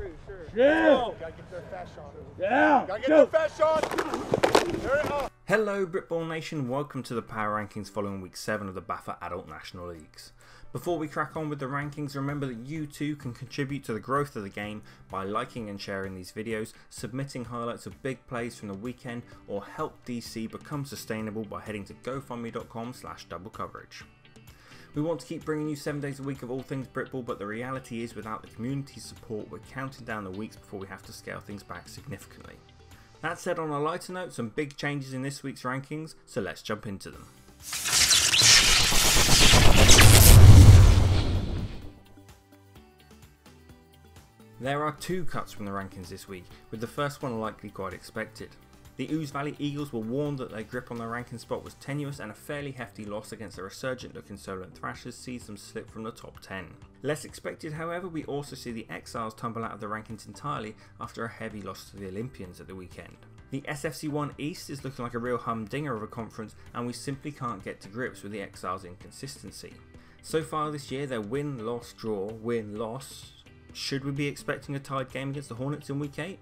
pretty sure. Yeah! Gotta get their fast shot. Yeah! Gotta get their fast shot! There it is. Hello Britball Nation, welcome to the Power Rankings following week 7 of the BAFA Adult National Leagues. Before we crack on with the rankings, remember that you too can contribute to the growth of the game by liking and sharing these videos, submitting highlights of big plays from the weekend, or help DC become sustainable by heading to gofundme.com/doublecoverage. We want to keep bringing you 7 days a week of all things Britball, but the reality is without the community's support we're counting down the weeks before we have to scale things back significantly. That said, on a lighter note, some big changes in this week's rankings, so let's jump into them. There are two cuts from the rankings this week, with the first one likely quite expected. The Ooze Valley Eagles were warned that their grip on the ranking spot was tenuous, and a fairly hefty loss against the resurgent looking Solent Thrashers sees them slip from the top 10. Less expected however, we also see the Exiles tumble out of the rankings entirely after a heavy loss to the Olympians at the weekend. The SFC1 East is looking like a real humdinger of a conference, and we simply can't get to grips with the Exiles' inconsistency. So far this year, their win, loss, draw, win, loss. Should we be expecting a tied game against the Hornets in week 8?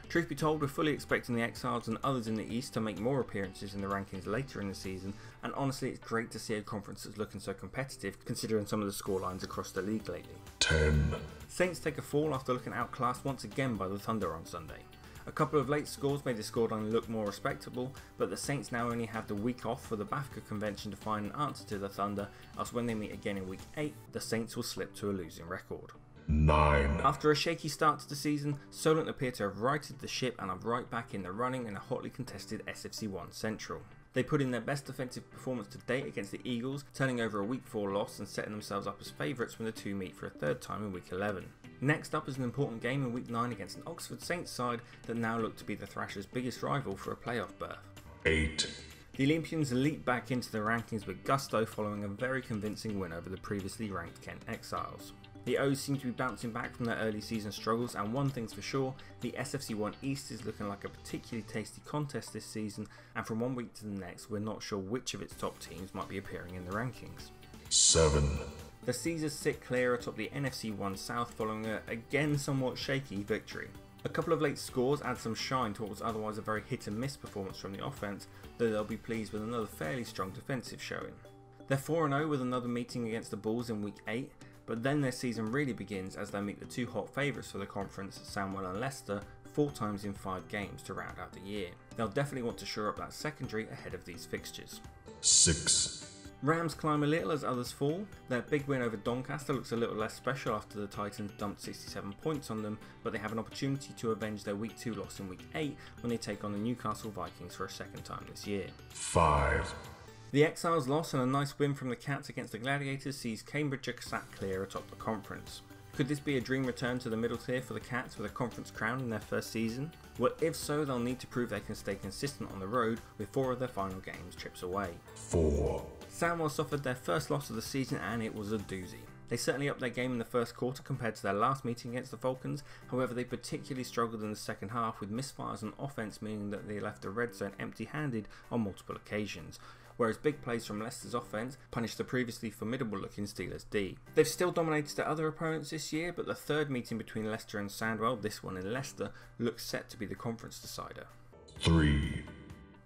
Truth be told, we're fully expecting the Exiles and others in the East to make more appearances in the rankings later in the season, and honestly it's great to see a conference that's looking so competitive considering some of the scorelines across the league lately. 10. Saints take a fall after looking outclassed once again by the Thunder on Sunday. A couple of late scores made the scoreline look more respectable, but the Saints now only have the week off for the BAFA convention to find an answer to the Thunder, else when they meet again in week 8, the Saints will slip to a losing record. 9. After a shaky start to the season, Solent appear to have righted the ship and are right back in the running in a hotly contested SFC1 Central. They put in their best defensive performance to date against the Eagles, turning over a week 4 loss and setting themselves up as favourites when the two meet for a third time in week 11. Next up is an important game in week 9 against an Oxford Saints side that now look to be the Thrashers' biggest rival for a playoff berth. 8. The Olympians leap back into the rankings with gusto following a very convincing win over the previously ranked Kent Exiles. The O's seem to be bouncing back from their early season struggles, and one thing's for sure, the SFC1 East is looking like a particularly tasty contest this season, and from one week to the next we're not sure which of its top teams might be appearing in the rankings. 7. The Caesars sit clear atop the NFC1 South following a, again somewhat shaky victory. A couple of late scores add some shine to what was otherwise a very hit and miss performance from the offense, though they'll be pleased with another fairly strong defensive showing. They're 4-0 with another meeting against the Bulls in week 8, but then their season really begins as they meet the two hot favourites for the conference, Sandwell and Leicester, 4 times in 5 games to round out the year. They'll definitely want to shore up that secondary ahead of these fixtures. 6. Rams climb a little as others fall. Their big win over Doncaster looks a little less special after the Titans dumped 67 points on them, but they have an opportunity to avenge their week 2 loss in week 8 when they take on the Newcastle Vikings for a second time this year. 5. The Exiles' loss and a nice win from the Cats against the Gladiators sees Cambridge sat clear atop the conference. Could this be a dream return to the middle tier for the Cats with a conference crown in their first season? Well, if so, they'll need to prove they can stay consistent on the road with 4 of their final games trips away. 4. Sandwell suffered their first loss of the season and it was a doozy. They certainly upped their game in the first quarter compared to their last meeting against the Falcons, however they particularly struggled in the second half with misfires on offense, meaning that they left the red zone empty-handed on multiple occasions, whereas big plays from Leicester's offense punished the previously formidable looking Steelers D. They've still dominated their other opponents this year, but the third meeting between Leicester and Sandwell, this one in Leicester, looks set to be the conference decider. 3.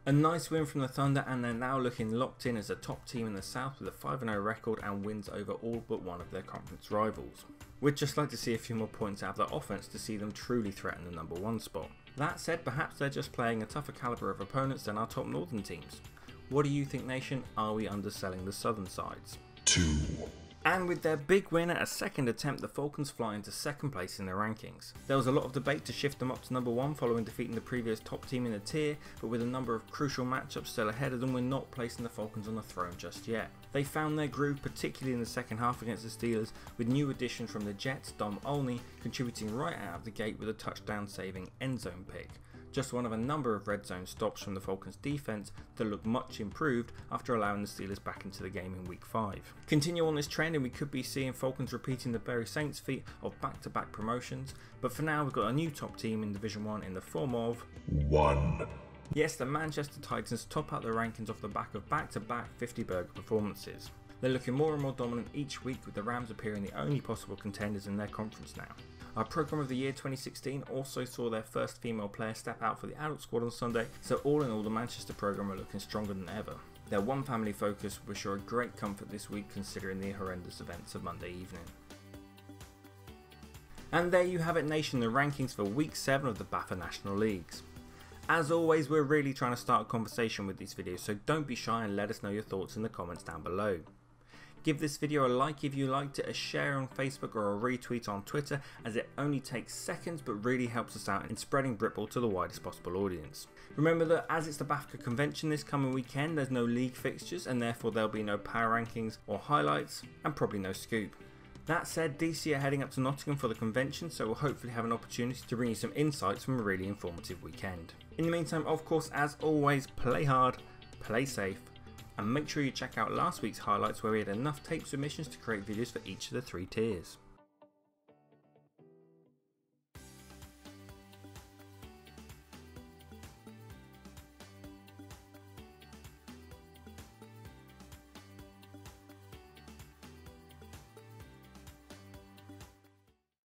A nice win from the Thunder, and they're now looking locked in as a top team in the South with a 5-0 record and wins over all but one of their conference rivals. We'd just like to see a few more points out of their offense to see them truly threaten the number 1 spot. That said, perhaps they're just playing a tougher calibre of opponents than our top northern teams. What do you think, nation? Are we underselling the southern sides? 2. And with their big win at a second attempt, the Falcons fly into second place in the rankings. There was a lot of debate to shift them up to number 1 following defeating the previous top team in the tier, but with a number of crucial matchups still ahead of them, we're not placing the Falcons on the throne just yet. They found their groove, particularly in the second half against the Steelers, with new additions from the Jets, Dom Olney, contributing right out of the gate with a touchdown saving end zone pick. Just one of a number of red zone stops from the Falcons defense that look much improved after allowing the Steelers back into the game in week 5. Continue on this trend and we could be seeing Falcons repeating the Bury Saints feat of back-to-back promotions, but for now we've got a new top team in Division 1 in the form of 1. Yes, the Manchester Titans top out the rankings off the back of back-to-back 50-burger performances. They're looking more and more dominant each week, with the Rams appearing the only possible contenders in their conference now. Our Programme of the Year 2016 also saw their first female player step out for the adult squad on Sunday, so all in all the Manchester programme are looking stronger than ever. Their one family focus will assure great comfort this week considering the horrendous events of Monday evening. And there you have it nation, the rankings for week 7 of the BAFA National Leagues. As always, we're really trying to start a conversation with these videos, so don't be shy and let us know your thoughts in the comments down below. Give this video a like if you liked it, a share on Facebook or a retweet on Twitter, as it only takes seconds but really helps us out in spreading Britball to the widest possible audience. Remember that as it's the BAFA convention this coming weekend, there's no league fixtures and therefore there'll be no power rankings or highlights and probably no scoop. That said, DC are heading up to Nottingham for the convention, so we'll hopefully have an opportunity to bring you some insights from a really informative weekend. In the meantime, of course, as always, play hard, play safe, and make sure you check out last week's highlights where we had enough tape submissions to create videos for each of the 3 tiers.